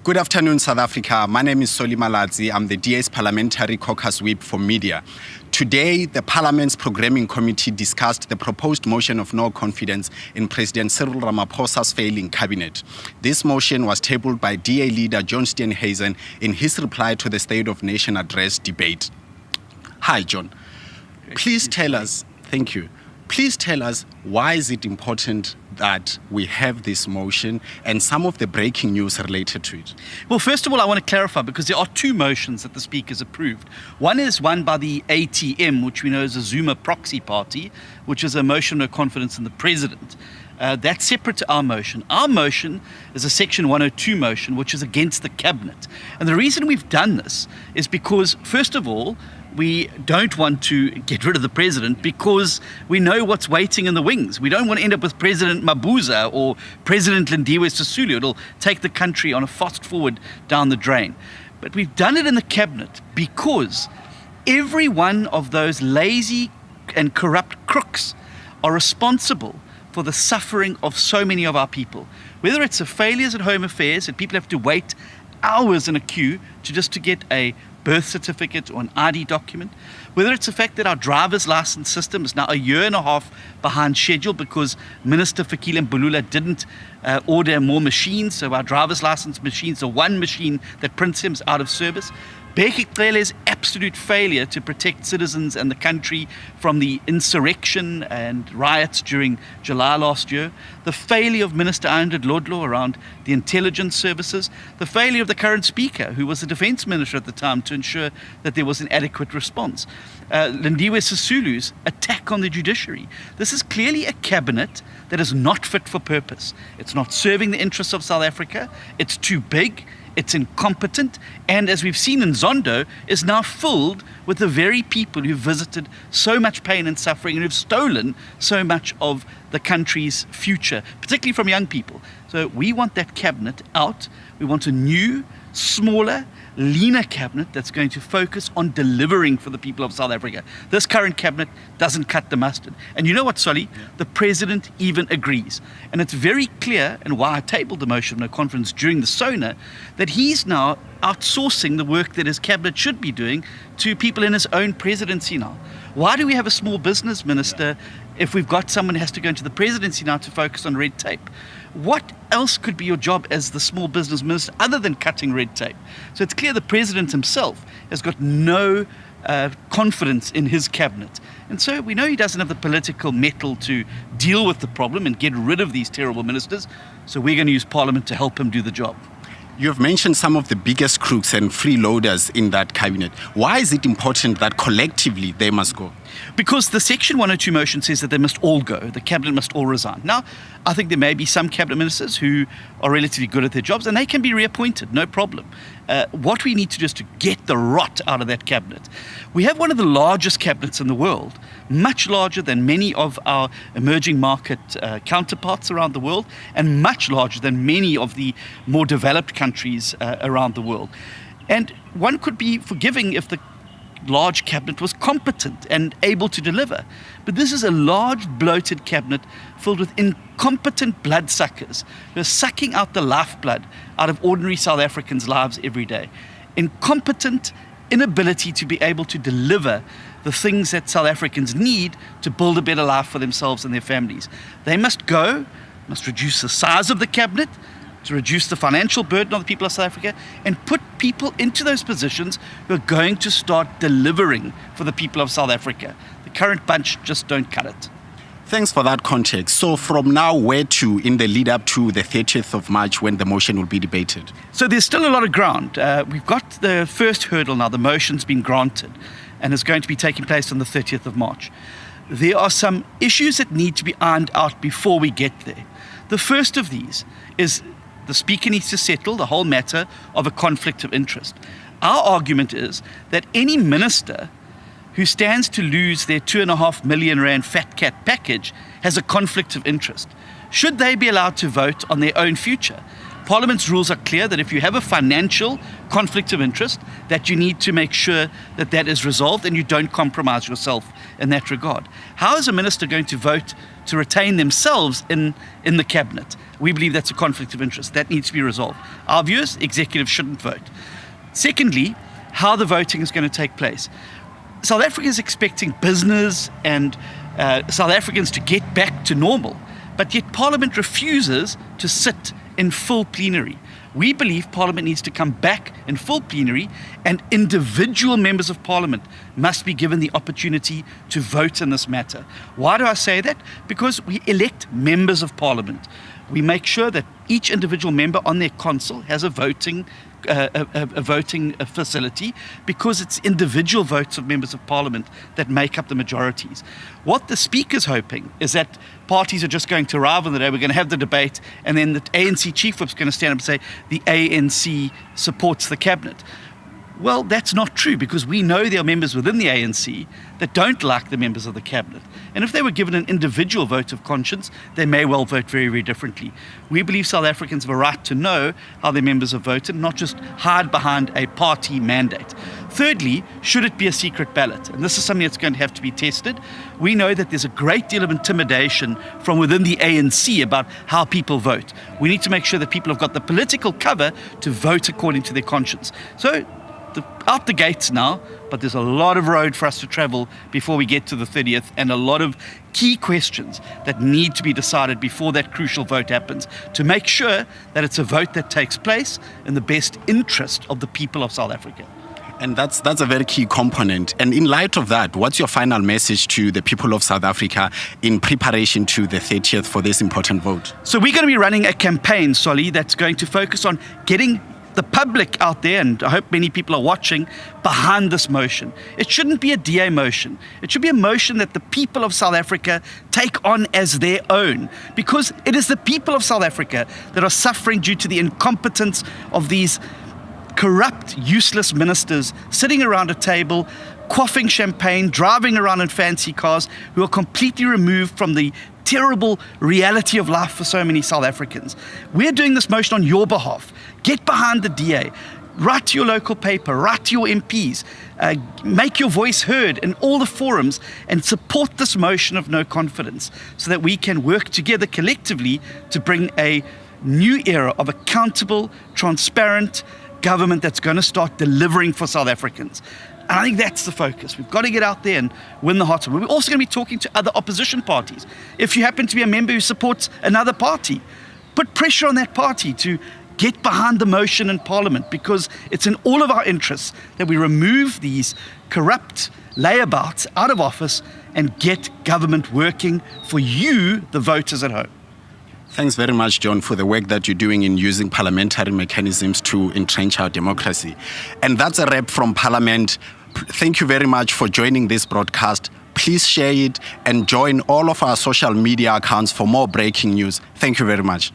Good afternoon, South Africa. My name is Soli Maladzi. I'm the DA's Parliamentary Caucus Whip for Media. Today, the Parliament's Programming Committee discussed the proposed motion of no confidence in President Cyril Ramaphosa's failing cabinet. This motion was tabled by DA Leader John Steenhuisen in his reply to the State of Nation Address debate. Hi, John. Please tell us, thank you. Please tell us, why is it important that we have this motion and some of the breaking news related to it? Well, first of all, I want to clarify, because there are two motions that the Speaker's approved. One is one by the ATM, which we know is a Zuma proxy party, which is a motion of no confidence in the President. That's separate to our motion. Our motion is a Section 102 motion, which is against the Cabinet. And the reason we've done this is because, first of all, we don't want to get rid of the President because we know what's waiting in the wings. We don't want to end up with President Mabuza or President Lindiwe Sisulu. It'll take the country on a fast forward down the drain. But we've done it in the Cabinet because every one of those lazy and corrupt crooks are responsible for the suffering of so many of our people. Whether it's the failures at Home Affairs and people have to wait hours in a queue to get a birth certificate or an ID document, whether it's the fact that our driver's license system is now a year and a half behind schedule because Minister Fikile Mbalula didn't order more machines, so our driver's license machines, the one machine that prints him, is out of service. Bheki Cele's absolute failure to protect citizens and the country from the insurrection and riots during July last year, the failure of Minister Andred Lodlo around the intelligence services, the failure of the current Speaker, who was the Defence Minister at the time, to ensure that there was an adequate response, Lindiwe Sisulu's attack on the judiciary. This is clearly a cabinet that is not fit for purpose. It's not serving the interests of South Africa. It's too big. It's incompetent, and as we've seen in Zondo, is now filled with the very people who visited so much pain and suffering and who've stolen so much of the country's future, particularly from young people. So we want that cabinet out. We want a new, smaller, leaner cabinet that's going to focus on delivering for the people of South Africa. This current cabinet doesn't cut the mustard. And you know what, Solly? Yeah. The President even agrees. And it's very clear, and why I tabled the motion of no confidence during the SONA, that he's now outsourcing the work that his cabinet should be doing to people in his own presidency now. Why do we have a small business minister if we've got someone who has to go into the presidency now to focus on red tape? What else could be your job as the small business minister other than cutting red tape? So it's clear the President himself has got no confidence in his cabinet. And so we know he doesn't have the political mettle to deal with the problem and get rid of these terrible ministers. So we're going to use Parliament to help him do the job. You've mentioned some of the biggest crooks and freeloaders in that cabinet. Why is it important that collectively they must go? Because the Section 102 motion says that they must all go. The cabinet must all resign. Now, I think there may be some cabinet ministers who are relatively good at their jobs and they can be reappointed, no problem. What we need to do is to get the rot out of that cabinet. We have one of the largest cabinets in the world, much larger than many of our emerging market counterparts around the world, and much larger than many of the more developed countries around the world. And one could be forgiving if the large cabinet was competent and able to deliver. But this is a large, bloated cabinet filled with incompetent bloodsuckers who are sucking out the lifeblood out of ordinary South Africans' lives every day. Incompetent inability to be able to deliver the things that South Africans need to build a better life for themselves and their families. They must go, must reduce the size of the cabinet, to reduce the financial burden on the people of South Africa and put people into those positions who are going to start delivering for the people of South Africa. The current bunch just don't cut it. Thanks for that context. So from now, where to in the lead up to the 30th of March when the motion will be debated? So there's still a lot of ground. We've got the first hurdle now. The motion's been granted and is going to be taking place on the 30th of March. There are some issues that need to be ironed out before we get there. The first of these is the Speaker needs to settle the whole matter of a conflict of interest. Our argument is that any minister who stands to lose their 2.5 million rand fat cat package has a conflict of interest. Should they be allowed to vote on their own future? Parliament's rules are clear that if you have a financial conflict of interest, that you need to make sure that that is resolved and you don't compromise yourself in that regard. How is a minister going to vote to retain themselves in the cabinet? We believe that's a conflict of interest. That needs to be resolved. Our view is executives shouldn't vote. Secondly, how the voting is going to take place. South Africa is expecting business and South Africans to get back to normal, but yet Parliament refuses to sit in full plenary. We believe Parliament needs to come back in full plenary, and individual members of Parliament must be given the opportunity to vote in this matter. Why do I say that? Because we elect members of Parliament. We make sure that each individual member on their console has a voting facility, because it's individual votes of members of Parliament that make up the majorities. What the Speaker's hoping is that parties are just going to arrive on the day, we're going to have the debate, and then the ANC Chief Whip's going to stand up and say the ANC supports the cabinet. Well, that's not true, because we know there are members within the ANC that don't like the members of the cabinet. And if they were given an individual vote of conscience, they may well vote very, very differently. We believe South Africans have a right to know how their members have voted, not just hide behind a party mandate. Thirdly, should it be a secret ballot? And this is something that's going to have to be tested. We know that there's a great deal of intimidation from within the ANC about how people vote. We need to make sure that people have got the political cover to vote according to their conscience. So, out the gates now, but there's a lot of road for us to travel before we get to the 30th, and a lot of key questions that need to be decided before that crucial vote happens, to make sure that it's a vote that takes place in the best interest of the people of South Africa. And that's a very key component. And in light of that, what's your final message to the people of South Africa in preparation to the 30th for this important vote? So we're going to be running a campaign, Solly, that's going to focus on getting the public out there, and I hope many people are watching, behind this motion. It shouldn't be a DA motion. It should be a motion that the people of South Africa take on as their own, because it is the people of South Africa that are suffering due to the incompetence of these corrupt, useless ministers sitting around a table, quaffing champagne, driving around in fancy cars, who are completely removed from the terrible reality of life for so many South Africans. We're doing this motion on your behalf. Get behind the DA. Write to your local paper, write to your MPs, make your voice heard in all the forums, and support this motion of no confidence, so that we can work together collectively to bring a new era of accountable, transparent government that's going to start delivering for South Africans. And I think that's the focus. We've got to get out there and win the hearts of them. We're also going to be talking to other opposition parties. If you happen to be a member who supports another party, put pressure on that party to get behind the motion in Parliament, because it's in all of our interests that we remove these corrupt layabouts out of office and get government working for you, the voters at home. Thanks very much, John, for the work that you're doing in using parliamentary mechanisms to entrench our democracy. And that's a wrap from Parliament. Thank you very much for joining this broadcast. Please share it and join all of our social media accounts for more breaking news. Thank you very much.